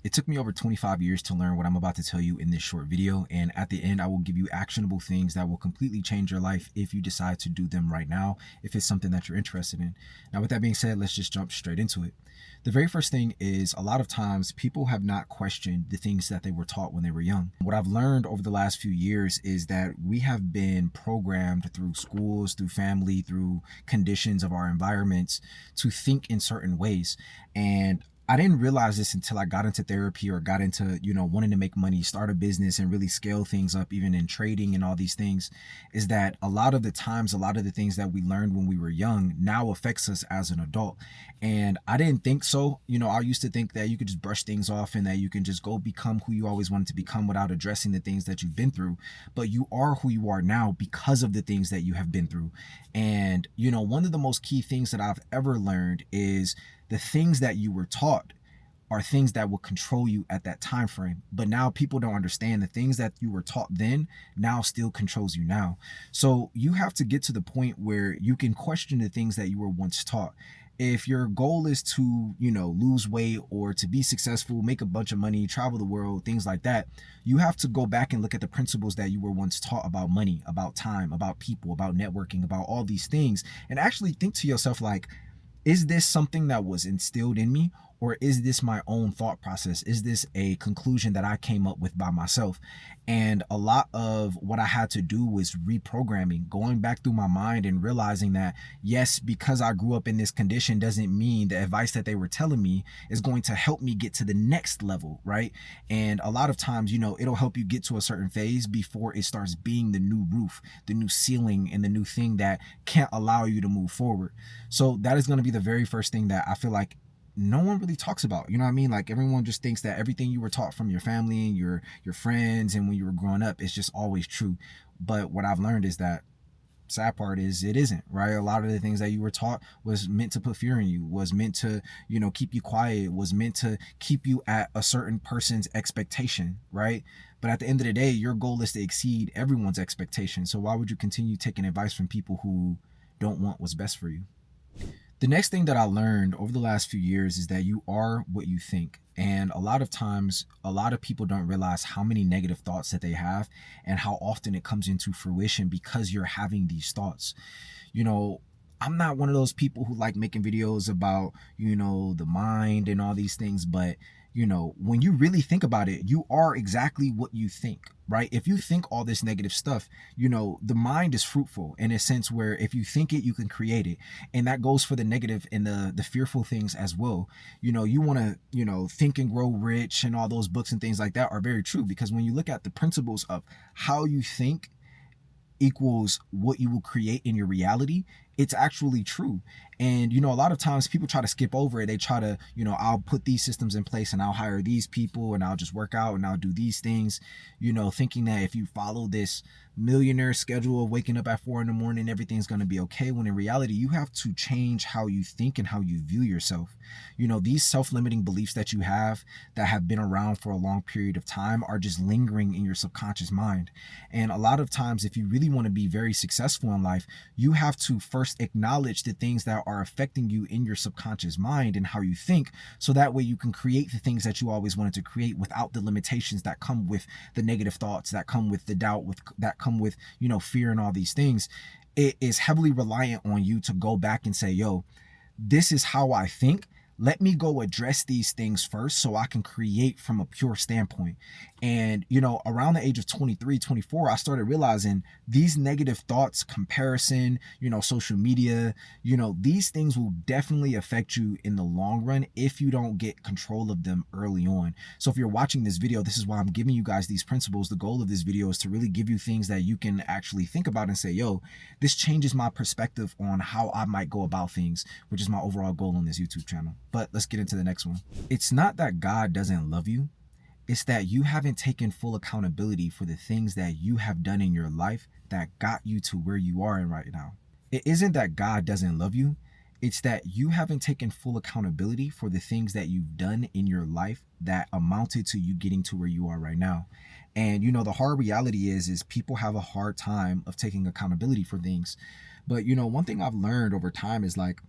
It took me over 25 years to learn what I'm about to tell you in this short video, and at the end I will give you actionable things that will completely change your life if you decide to do them right now, if it's something that you're interested in. Now with that being said, let's just jump straight into it. The very first thing is, a lot of times people have not questioned the things that they were taught when they were young. What I've learned over the last few years is that we have been programmed through schools, through family, through conditions of our environments to think in certain ways. And I didn't realize this until I got into therapy or got into, wanting to make money, start a business and really scale things up, even in trading and all these things, is that a lot of the times, a lot of the things that we learned when we were young now affects us as an adult. And I didn't think so. I used to think that you could just brush things off and that you can just go become who you always wanted to become without addressing the things that you've been through. But you are who you are now because of the things that you have been through. And, one of the most key things that I've ever learned is the things that you were taught are things that will control you at that time frame. But now people don't understand the things that you were taught then now still controls you now. So you have to get to the point where you can question the things that you were once taught. If your goal is to, lose weight or to be successful, make a bunch of money, travel the world, things like that, you have to go back and look at the principles that you were once taught about money, about time, about people, about networking, about all these things, and actually think to yourself, like, is this something that was instilled in me, or is this my own thought process? Is this a conclusion that I came up with by myself? And a lot of what I had to do was reprogramming, going back through my mind and realizing that, yes, because I grew up in this condition doesn't mean the advice that they were telling me is going to help me get to the next level, right? And a lot of times, it'll help you get to a certain phase before it starts being the new roof, the new ceiling, and the new thing that can't allow you to move forward. So that is going to be the very first thing that I feel like no one really talks about. You know what I mean? Like, everyone just thinks that everything you were taught from your family and your friends and when you were growing up is just always true. But what I've learned is that sad part is it isn't, right? A lot of the things that you were taught was meant to put fear in you, was meant to, keep you quiet, was meant to keep you at a certain person's expectation, right? But at the end of the day, your goal is to exceed everyone's expectation. So why would you continue taking advice from people who don't want what's best for you? The next thing that I learned over the last few years is that you are what you think. And a lot of times, a lot of people don't realize how many negative thoughts that they have and how often it comes into fruition because you're having these thoughts. I'm not one of those people who like making videos about, the mind and all these things, but when you really think about it, you are exactly what you think, right? If you think all this negative stuff, the mind is fruitful in a sense where if you think it, you can create it. And that goes for the negative and the fearful things as well. You want to, think and grow rich, and all those books and things like that are very true, because when you look at the principles of how you think equals what you will create in your reality, it's actually true. And a lot of times people try to skip over it. They try to, I'll put these systems in place and I'll hire these people and I'll just work out and I'll do these things, thinking that if you follow this millionaire schedule of waking up at 4 a.m, everything's going to be okay, when in reality you have to change how you think and how you view yourself. These self-limiting beliefs that you have that have been around for a long period of time are just lingering in your subconscious mind. And a lot of times, if you really want to be very successful in life, you have to first acknowledge the things that are affecting you in your subconscious mind and how you think, so that way you can create the things that you always wanted to create without the limitations that come with the negative thoughts, that come with the doubt, that come with, fear and all these things. It is heavily reliant on you to go back and say, yo, this is how I think. Let me go address these things first so I can create from a pure standpoint. And, around the age of 23, 24, I started realizing these negative thoughts, comparison, social media, these things will definitely affect you in the long run if you don't get control of them early on. So if you're watching this video, this is why I'm giving you guys these principles. The goal of this video is to really give you things that you can actually think about and say, yo, this changes my perspective on how I might go about things, which is my overall goal on this YouTube channel. But let's get into the next one. It's not that God doesn't love you. It's that you haven't taken full accountability for the things that you have done in your life that got you to where you are in right now. It isn't that God doesn't love you. It's that you haven't taken full accountability for the things that you've done in your life that amounted to you getting to where you are right now. And the hard reality is people have a hard time of taking accountability for things. But one thing I've learned over time is, like,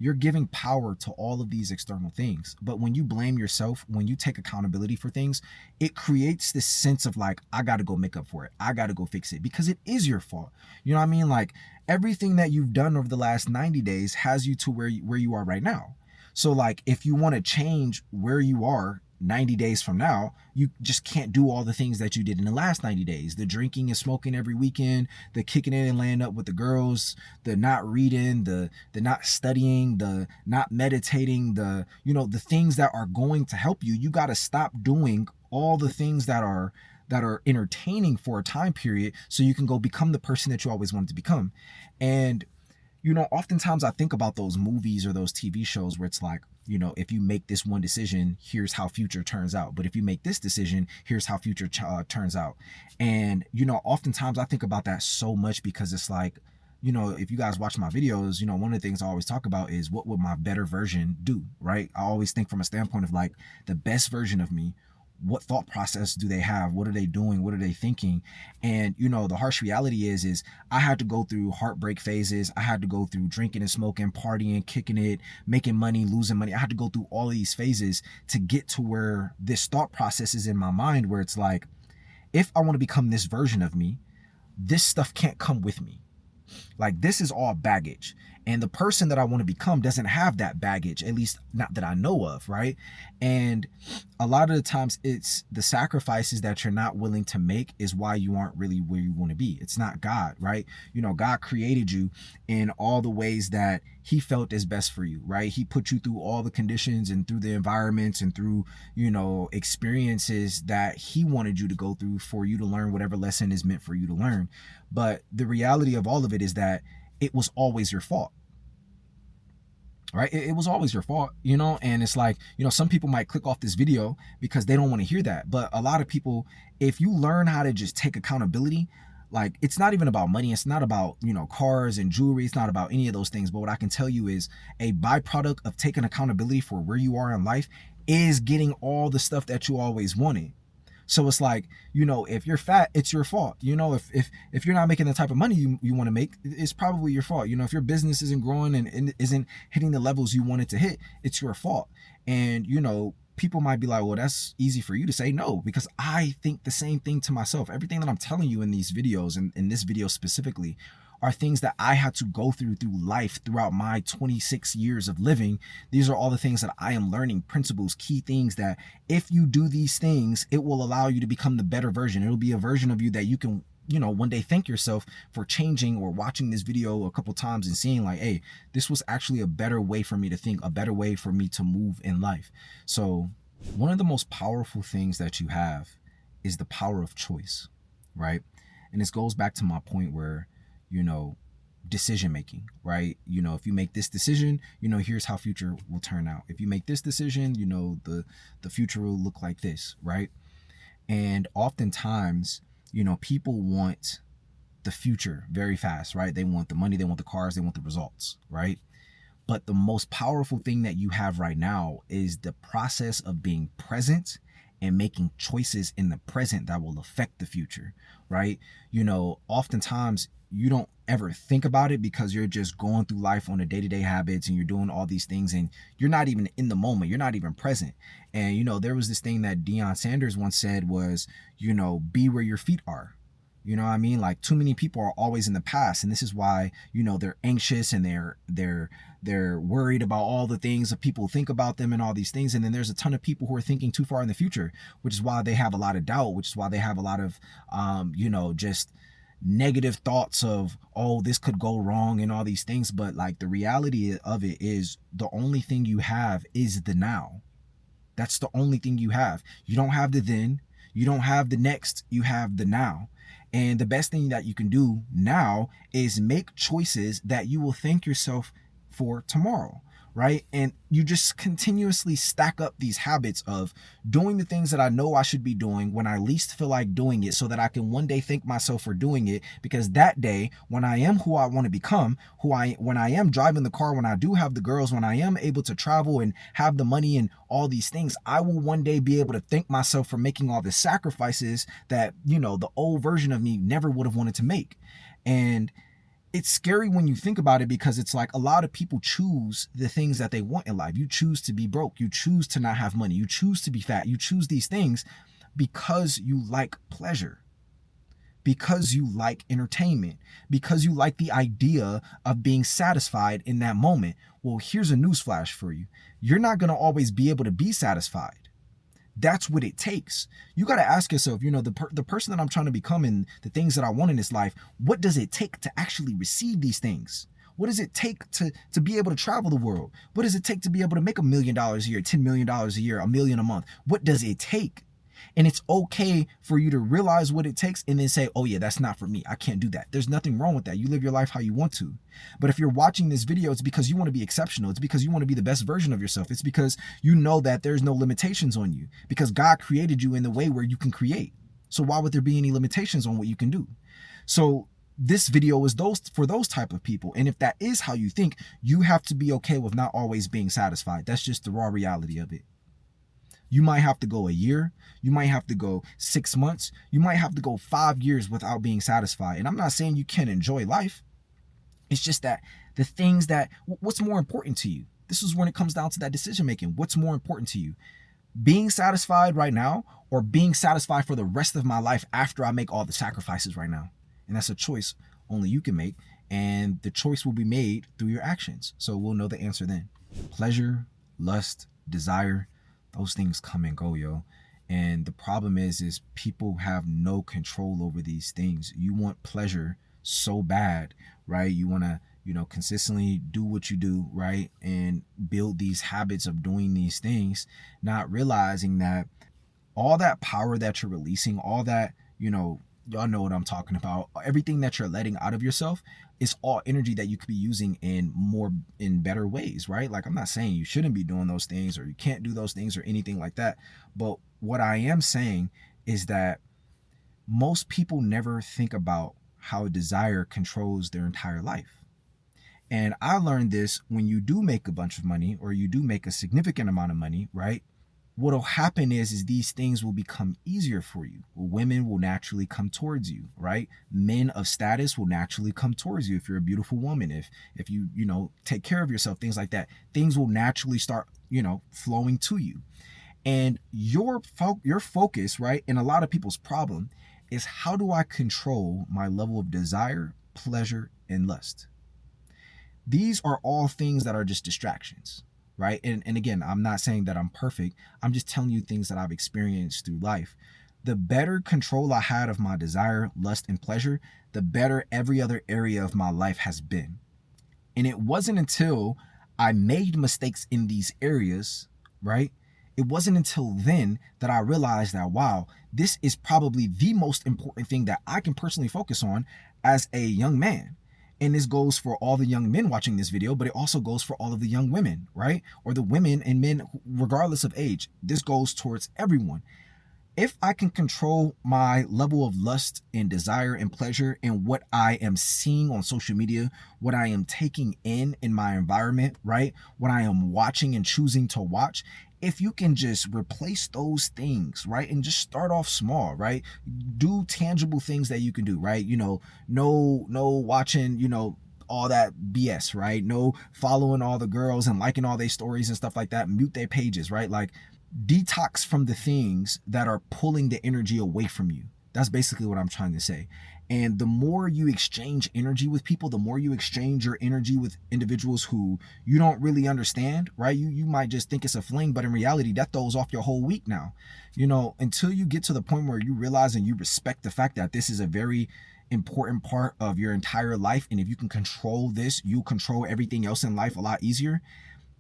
you're giving power to all of these external things. But when you blame yourself, when you take accountability for things, it creates this sense of like, I got to go make up for it. I got to go fix it because it is your fault. You know what I mean? Like everything that you've done over the last 90 days has you to where you are right now. So like if you want to change where you are 90 days from now, you just can't do all the things that you did in the last 90 days. The drinking and smoking every weekend, the kicking in and laying up with the girls, the not reading, the not studying, the not meditating, the, you know, the things that are going to help you. You got to stop doing all the things that are entertaining for a time period so you can go become the person that you always wanted to become. And you know, oftentimes I think about those movies or those TV shows where it's like, you know, if you make this one decision, here's how future turns out. But if you make this decision, here's how future turns out. And, you know, oftentimes I think about that so much because it's like, you know, if you guys watch my videos, you know, one of the things I always talk about is what would my better version do, right? I always think from a standpoint of like the best version of me. What thought process do they have? What are they doing? What are they thinking? And, you know, the harsh reality is I had to go through heartbreak phases. I had to go through drinking and smoking, partying, kicking it, making money, losing money. I had to go through all of these phases to get to where this thought process is in my mind, where it's like, if I want to become this version of me, this stuff can't come with me. Like this is all baggage. And the person that I want to become doesn't have that baggage, at least not that I know of, right? And a lot of the times it's the sacrifices that you're not willing to make is why you aren't really where you want to be. It's not God, right? You know, God created you in all the ways that he felt is best for you, right? He put you through all the conditions and through the environments and through, you know, experiences that he wanted you to go through for you to learn whatever lesson is meant for you to learn. But the reality of all of it is that it was always your fault, right? It was always your fault, you know? And it's like, you know, some people might click off this video because they don't want to hear that. But a lot of people, if you learn how to just take accountability, like it's not even about money. It's not about, you know, cars and jewelry. It's not about any of those things. But what I can tell you is a byproduct of taking accountability for where you are in life is getting all the stuff that you always wanted. So it's like, you know, if you're fat, it's your fault. You know, if you're not making the type of money you want to make, it's probably your fault. You know, if your business isn't growing and isn't hitting the levels you want it to hit, it's your fault. And, you know, people might be like, well, that's easy for you to say. No, because I think the same thing to myself. Everything that I'm telling you in these videos, and in this video specifically, are things that I had to go through life throughout my 26 years of living. These are all the things that I am learning, principles, key things that if you do these things, it will allow you to become the better version. It'll be a version of you that you can, you know, one day thank yourself for changing or watching this video a couple times and seeing like, hey, this was actually a better way for me to think, a better way for me to move in life. So one of the most powerful things that you have is the power of choice, right? And this goes back to my point where, you know, decision making, right? You know, if you make this decision, you know, here's how future will turn out. If you make this decision, you know, the future will look like this, right? And oftentimes, you know, people want the future very fast, right? They want the money, they want the cars, they want the results, right? But the most powerful thing that you have right now is the process of being present and making choices in the present that will affect the future, right? You know, oftentimes you don't ever think about it because you're just going through life on a day-to-day habits and you're doing all these things and you're not even in the moment. You're not even present. And, you know, there was this thing that Deion Sanders once said was, you know, be where your feet are. You know what I mean? Like too many people are always in the past. And this is why, you know, they're anxious and they're worried about all the things that people think about them and all these things. And then there's a ton of people who are thinking too far in the future, which is why they have a lot of doubt, which is why they have a lot of, you know, just negative thoughts of, oh, this could go wrong and all these things. But like the reality of it is the only thing you have is the now. That's the only thing you have. You don't have the then, you don't have the next, you have the now. And the best thing that you can do now is make choices that you will thank yourself for tomorrow, right? And you just continuously stack up these habits of doing the things that I know I should be doing when I least feel like doing it so that I can one day thank myself for doing it, because that day when I am who I want to become, when I am driving the car, when I do have the girls, when I am able to travel and have the money and all these things, I will one day be able to thank myself for making all the sacrifices that, you know, the old version of me never would have wanted to make. And It's scary when you think about it, because it's like a lot of people choose the things that they want in life. You choose to be broke. You choose to not have money. You choose to be fat. You choose these things because you like pleasure, because you like entertainment, because you like the idea of being satisfied in that moment. Well, here's a newsflash for you. You're not going to always be able to be satisfied. That's what it takes. You got to ask yourself, the person that I'm trying to become and the things that I want in this life, what does it take to actually receive these things? What does it take to be able to travel the world? What does it take to be able to make $1 million a year, $10 million a year, $1 million a month? What does it take? And it's okay for you to realize what it takes and then say, oh yeah, that's not for me. I can't do that. There's nothing wrong with that. You live your life how you want to. But if you're watching this video, it's because you want to be exceptional. It's because you want to be the best version of yourself. It's because you know that there's no limitations on you, because God created you in the way where you can create. So why would there be any limitations on what you can do? So this video is for those type of people. And if that is how you think, you have to be okay with not always being satisfied. That's just the raw reality of it. You might have to go a year. You might have to go 6 months. You might have to go 5 years without being satisfied. And I'm not saying you can't enjoy life. It's just that the things what's more important to you? This is when it comes down to that decision making. What's more important to you? Being satisfied right now, or being satisfied for the rest of my life after I make all the sacrifices right now? And that's a choice only you can make. And the choice will be made through your actions. So we'll know the answer then. Pleasure, lust, desire, those things come and go, yo. And the problem is people have no control over these things. You want pleasure so bad, right? You want to, consistently do what you do, right? And build these habits of doing these things, not realizing that all that power that you're releasing, all that, y'all know what I'm talking about. Everything that you're letting out of yourself is all energy that you could be using in better ways, right? Like, I'm not saying you shouldn't be doing those things or you can't do those things or anything like that. But what I am saying is that most people never think about how desire controls their entire life. And I learned this: when you do make a bunch of money, or you do make a significant amount of money, right? What'll happen is these things will become easier for you. Women will naturally come towards you, right? Men of status will naturally come towards you. If you're a beautiful woman, if you take care of yourself, things like that, things will naturally start flowing to you. And your focus, right, and a lot of people's problem is, how do I control my level of desire, pleasure, and lust? These are all things that are just distractions. Right. And again, I'm not saying that I'm perfect. I'm just telling you things that I've experienced through life. The better control I had of my desire, lust, and pleasure, the better every other area of my life has been. And it wasn't until I made mistakes in these areas, right? It wasn't until then that I realized that, wow, this is probably the most important thing that I can personally focus on as a young man. And this goes for all the young men watching this video, but it also goes for all of the young women, right? Or the women and men, regardless of age. This goes towards everyone. If I can control my level of lust and desire and pleasure and what I am seeing on social media, what I am taking in my environment, right? What I am watching and choosing to watch, if you can just replace those things, right? And just start off small, right? Do tangible things that you can do, right? No watching, all that BS, right? No following all the girls and liking all their stories and stuff like that. Mute their pages, right? Like, detox from the things that are pulling the energy away from you. That's basically what I'm trying to say. And the more you exchange energy with people, the more you exchange your energy with individuals who you don't really understand, right? You might just think it's a fling, but in reality, that throws off your whole week now. Until you get to the point where you realize and you respect the fact that this is a very important part of your entire life. And if you can control this, you control everything else in life a lot easier.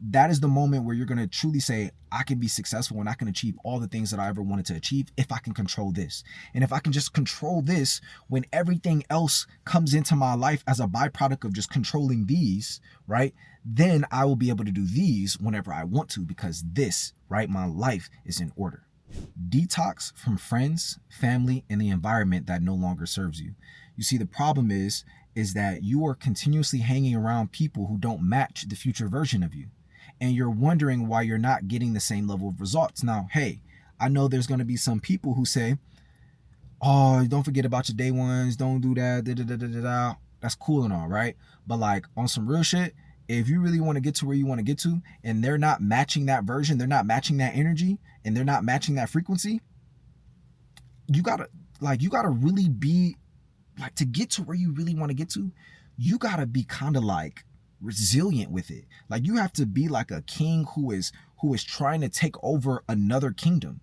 That is the moment where you're going to truly say, I can be successful and I can achieve all the things that I ever wanted to achieve if I can control this. And if I can just control this, when everything else comes into my life as a byproduct of just controlling these, right, then I will be able to do these whenever I want to, because this, right, my life is in order. Detox from friends, family, and the environment that no longer serves you. You see, the problem is that you are continuously hanging around people who don't match the future version of you. And you're wondering why you're not getting the same level of results. Now, hey, I know there's going to be some people who say, oh, don't forget about your day ones. Don't do that. Da, da, da, da, da, da. That's cool and all, right? But like on some real shit, if you really want to get to where you want to get to and they're not matching that version, they're not matching that energy, and they're not matching that frequency, you gotta really be like, to get to where you really want to get to, you gotta be kind of like resilient with it. Like you have to be like a king who is trying to take over another kingdom.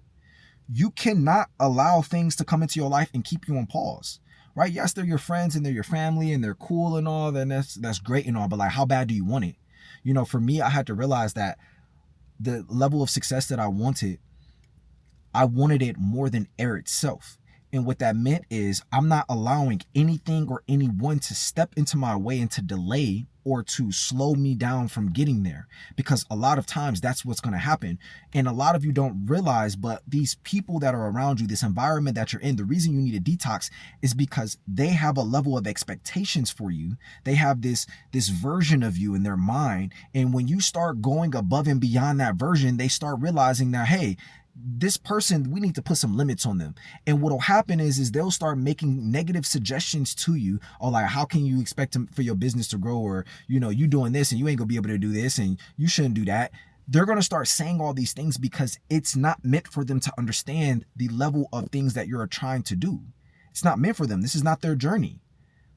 You cannot allow things to come into your life and keep you on pause. Right? Yes, they're your friends and they're your family and they're cool and all, then that's great and all, but like how bad do you want it? You know, for me, I had to realize that the level of success that I wanted it more than air itself. And what that meant is I'm not allowing anything or anyone to step into my way and to delay or to slow me down from getting there. Because a lot of times that's what's going to happen. And a lot of you don't realize, but these people that are around you, this environment that you're in, the reason you need a detox is because they have a level of expectations for you. They have this version of you in their mind. And when you start going above and beyond that version, they start realizing that, hey, this person, we need to put some limits on them. And what'll happen is they'll start making negative suggestions to you, or like, how can you expect for your business to grow, or you know, you doing this and you ain't gonna be able to do this and you shouldn't do that. They're gonna start saying all these things because it's not meant for them to understand the level of things that you're trying to do. It's not meant for them. This is not their journey,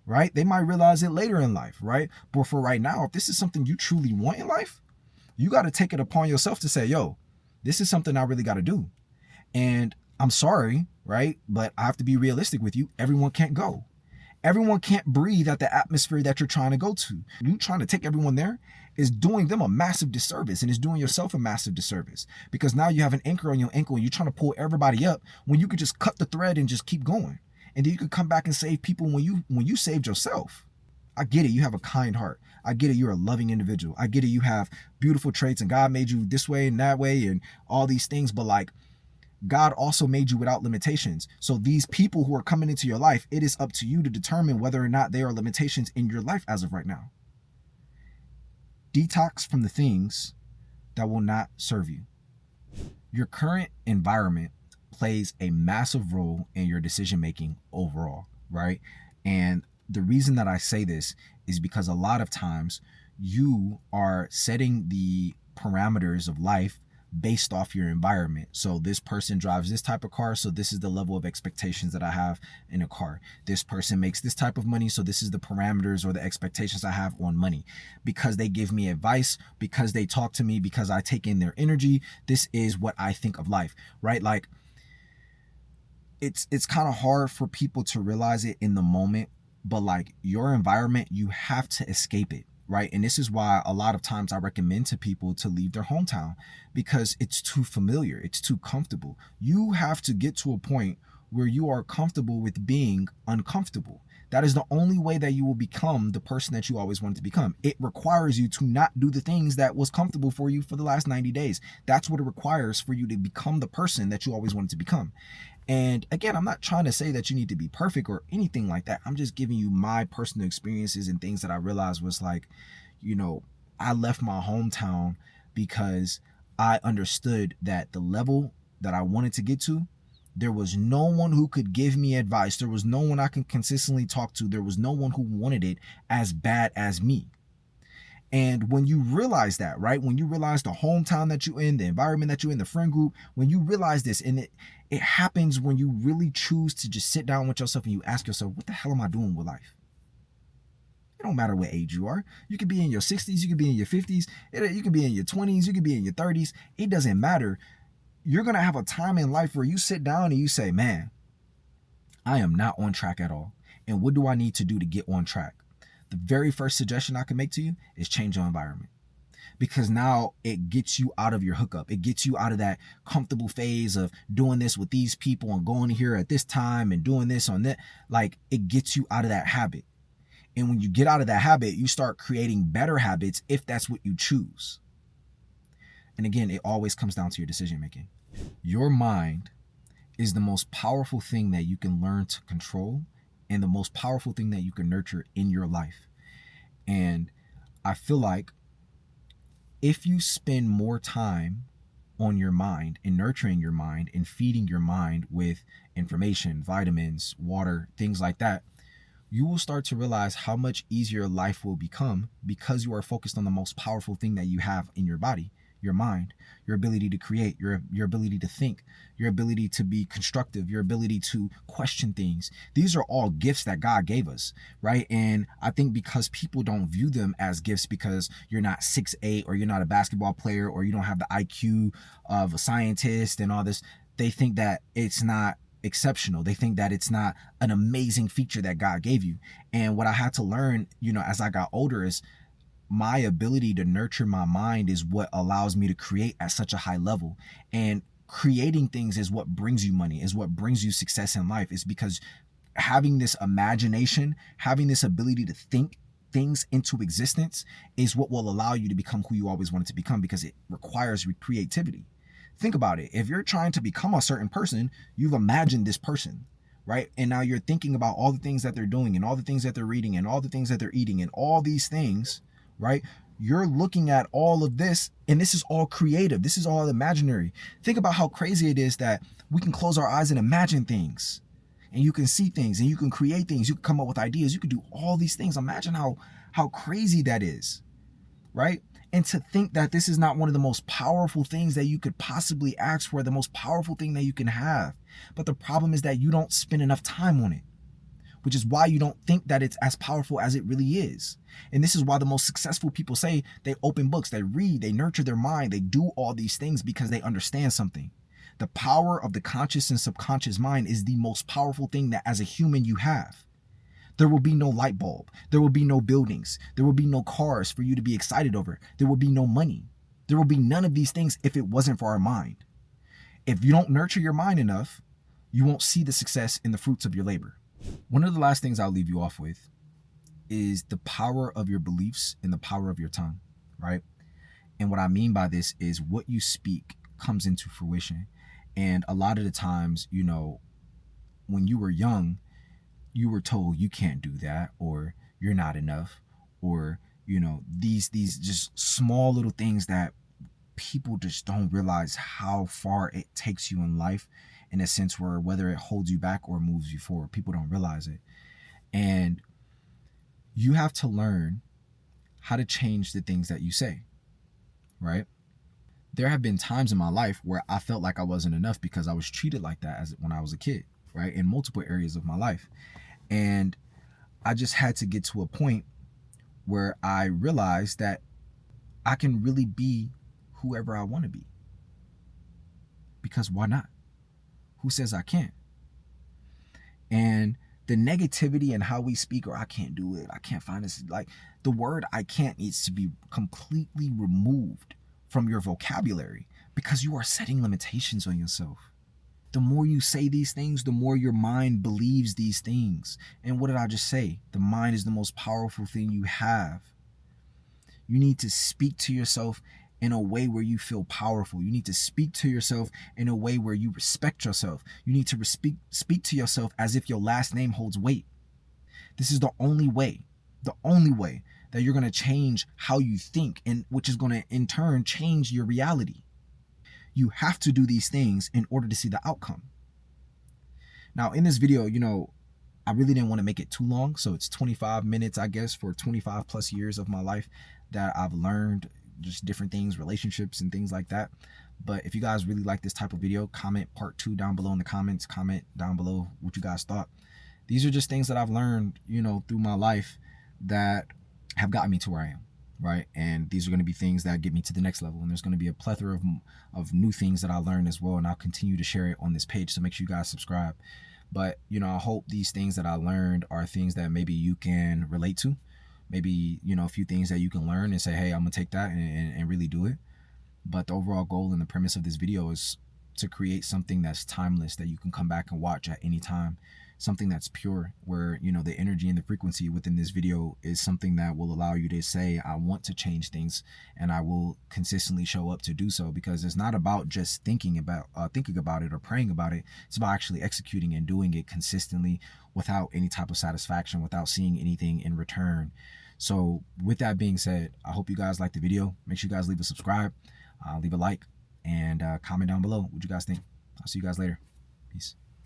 right? They might realize it later in life, right? But for right now, if this is something you truly want in life, you got to take it upon yourself to say, yo, this is something I really got to do. And I'm sorry, right? But I have to be realistic with you. Everyone can't go. Everyone can't breathe at the atmosphere that you're trying to go to. You trying to take everyone there is doing them a massive disservice, and is doing yourself a massive disservice, because now you have an anchor on your ankle and you're trying to pull everybody up when you could just cut the thread and just keep going. And then you could come back and save people when you saved yourself. I get it. You have a kind heart. I get it. You're a loving individual. I get it. You have beautiful traits and God made you this way and that way and all these things. But like, God also made you without limitations. So these people who are coming into your life, it is up to you to determine whether or not there are limitations in your life as of right now. Detox from the things that will not serve you. Your current environment plays a massive role in your decision making overall, right? And the reason that I say this is because a lot of times you are setting the parameters of life based off your environment. So this person drives this type of car, so this is the level of expectations that I have in a car. This person makes this type of money, so this is the parameters or the expectations I have on money. Because they give me advice, because they talk to me, because I take in their energy, this is what I think of life, right? Like, it's kind of hard for people to realize it in the moment, but like, your environment, you have to escape it, right? And this is why a lot of times I recommend to people to leave their hometown, because it's too familiar, it's too comfortable. You have to get to a point where you are comfortable with being uncomfortable. That is the only way that you will become the person that you always wanted to become. It requires you to not do the things that was comfortable for you for the last 90 days. That's what it requires for you to become the person that you always wanted to become. And again, I'm not trying to say that you need to be perfect or anything like that. I'm just giving you my personal experiences and things that I realized was like, you know, I left my hometown because I understood that the level that I wanted to get to, there was no one who could give me advice. There was no one I can consistently talk to. There was no one who wanted it as bad as me. And when you realize that, right, when you realize the hometown that you're in, the environment that you're in, the friend group, when you realize this, and it happens when you really choose to just sit down with yourself and you ask yourself, what the hell am I doing with life? It don't matter what age you are. You could be in your 60s, you could be in your 50s, you could be in your 20s, you could be in your 30s. It doesn't matter. You're going to have a time in life where you sit down and you say, man, I am not on track at all. And what do I need to do to get on track? The very first suggestion I can make to you is change your environment. Because now it gets you out of your hookup. It gets you out of that comfortable phase of doing this with these people and going here at this time and doing this on that. Like, it gets you out of that habit. And when you get out of that habit, you start creating better habits if that's what you choose. And again, it always comes down to your decision making. Your mind is the most powerful thing that you can learn to control, and the most powerful thing that you can nurture in your life. And I feel like if you spend more time on your mind and nurturing your mind and feeding your mind with information, vitamins, water, things like that, you will start to realize how much easier life will become because you are focused on the most powerful thing that you have in your body, your mind, your ability to create, your ability to think, your ability to be constructive, your ability to question things. These are all gifts that God gave us, right? And I think because people don't view them as gifts because you're not 6'8", or you're not a basketball player, or you don't have the IQ of a scientist and all this, they think that it's not exceptional. They think that it's not an amazing feature that God gave you. And what I had to learn, as I got older, is my ability to nurture my mind is what allows me to create at such a high level. And creating things is what brings you money, is what brings you success in life. Is because having this imagination, having this ability to think things into existence is what will allow you to become who you always wanted to become, because it requires creativity. Think about it. If you're trying to become a certain person, you've imagined this person, right? And now you're thinking about all the things that they're doing and all the things that they're reading and all the things that they're eating and all these things, right? You're looking at all of this, and this is all creative. This is all imaginary. Think about how crazy it is that we can close our eyes and imagine things, and you can see things, and you can create things. You can come up with ideas. You can do all these things. Imagine how crazy that is, right? And to think that this is not one of the most powerful things that you could possibly ask for, the most powerful thing that you can have. But the problem is that you don't spend enough time on it, which is why you don't think that it's as powerful as it really is. And this is why the most successful people say they open books, they read, they nurture their mind, they do all these things because they understand something. The power of the conscious and subconscious mind is the most powerful thing that as a human you have. There will be no light bulb. There will be no buildings. There will be no cars for you to be excited over. There will be no money. There will be none of these things if it wasn't for our mind. If you don't nurture your mind enough, you won't see the success in the fruits of your labor. One of the last things I'll leave you off with is the power of your beliefs and the power of your tongue, right? And what I mean by this is what you speak comes into fruition. And a lot of the times, when you were young, you were told you can't do that, or you're not enough, or these just small little things that people just don't realize how far it takes you in life, in a sense where whether it holds you back or moves you forward. People don't realize it. And you have to learn how to change the things that you say, right? There have been times in my life where I felt like I wasn't enough because I was treated like that when I was a kid, right? In multiple areas of my life. And I just had to get to a point where I realized that I can really be whoever I want to be. Because why not? Who says I can't? And the negativity and how we speak, or I can't do it, I can't find this, like the word I can't needs to be completely removed from your vocabulary, because you are setting limitations on yourself. The more you say these things, the more your mind believes these things. And what did I just say? The mind is the most powerful thing you have. You need to speak to yourself in a way where you feel powerful. You need to speak to yourself in a way where you respect yourself. You need to speak to yourself as if your last name holds weight. This is the only way that you're going to change how you think, and which is going to in turn change your reality. You have to do these things in order to see the outcome. Now, in this video, I really didn't want to make it too long. So it's 25 minutes, I guess, for 25 plus years of my life that I've learned just different things, relationships and things like that. But if you guys really like this type of video, comment part 2 down below in the comments. Comment down below what you guys thought. These are just things that I've learned, through my life that have gotten me to where I am. Right. And these are going to be things that get me to the next level. And there's going to be a plethora of new things that I learned as well. And I'll continue to share it on this page. So make sure you guys subscribe. But, I hope these things that I learned are things that maybe you can relate to. Maybe, a few things that you can learn and say, hey, I'm going to take that and really do it. But the overall goal and the premise of this video is to create something that's timeless, that you can come back and watch at any time. Something that's pure, where the energy and the frequency within this video is something that will allow you to say, I want to change things, and I will consistently show up to do so. Because it's not about just thinking about it or praying about it. It's about actually executing and doing it consistently without any type of satisfaction, without seeing anything in return. So with that being said, I hope you guys like the video. Make sure you guys leave a subscribe, leave a like, and comment down below what you guys think. I'll see you guys later. Peace.